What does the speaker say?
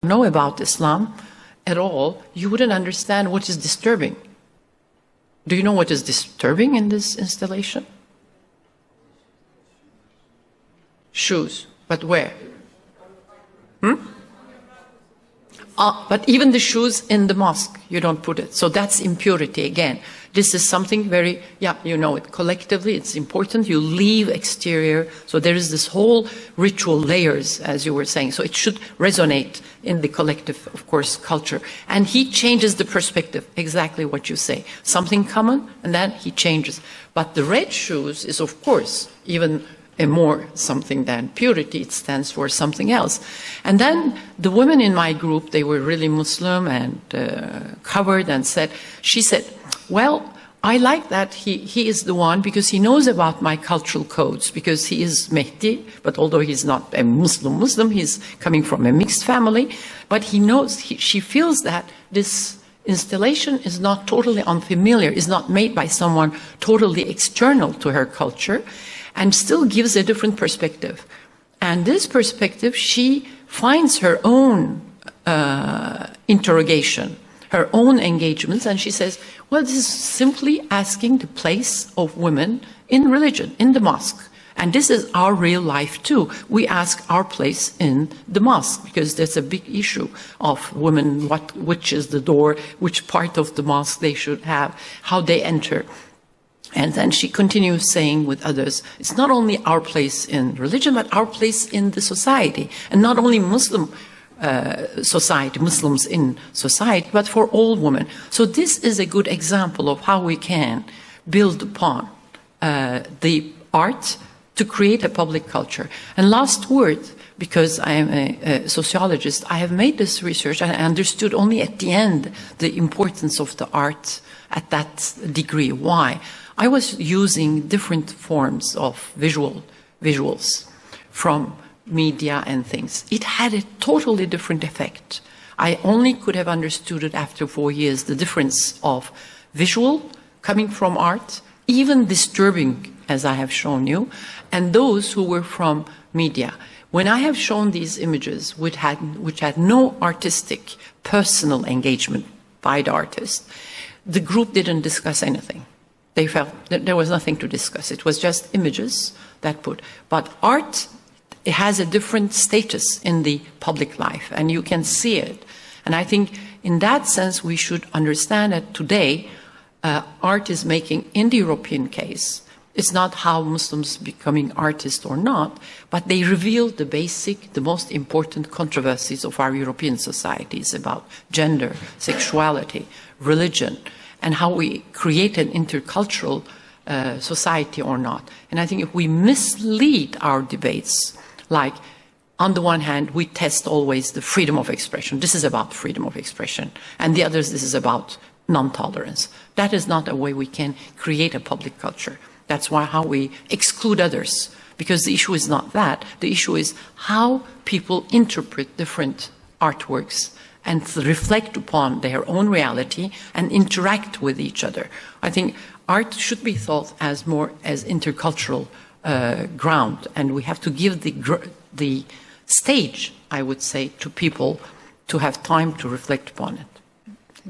know about Islam at all, you wouldn't understand what is disturbing. Do you know what is disturbing in this installation? Shoes. But where? But even the shoes in the mosque, you don't put it. So that's impurity again. This is something very, you know it. Collectively, it's important. You leave exterior. So there is this whole ritual layers, as you were saying. So it should resonate in the collective, of course, culture. And he changes the perspective, exactly what you say. Something common, and then he changes. But the red shoes is, of course, even more something than purity. It stands for something else. And then the women in my group, they were really Muslim and covered, and she said, well, I like that he is the one because he knows about my cultural codes, because he is Mehdi, but although he's not a Muslim, he's coming from a mixed family, but he knows, she feels that this installation is not totally unfamiliar, is not made by someone totally external to her culture, and still gives a different perspective. And this perspective, she finds her own interrogation, her own engagements, and she says, well, this is simply asking the place of women in religion, in the mosque. And this is our real life too. We ask our place in the mosque, because there's a big issue of women, which is the door, which part of the mosque they should have, how they enter. And then she continues saying with others, it's not only our place in religion, but our place in the society. And not only Muslim society, Muslims in society, but for all women. So this is a good example of how we can build upon the art to create a public culture. And last word, because I am a sociologist, I have made this research and I understood only at the end the importance of the art at that degree. Why? I was using different forms of visuals from media and things. It had a totally different effect. I only could have understood it after 4 years, the difference of visual coming from art, even disturbing, as I have shown you, and those who were from media. When I have shown these images, which had no artistic, personal engagement by the artist, the group didn't discuss anything. They felt that there was nothing to discuss. It was just images that put. But art, it has a different status in the public life, and you can see it. And I think in that sense, we should understand that today, art is making, in the European case, it's not how Muslims becoming artists or not, but they reveal the basic, the most important controversies of our European societies about gender, sexuality, religion, and how we create an intercultural society or not. And I think if we mislead our debates, like on the one hand, we test always the freedom of expression. This is about freedom of expression. And the others, this is about non-tolerance. That is not a way we can create a public culture. That's how we exclude others. Because the issue is not that. The issue is how people interpret different artworks and reflect upon their own reality and interact with each other. I think art should be thought as more as intercultural ground, and we have to give the stage, I would say, to people to have time to reflect upon it.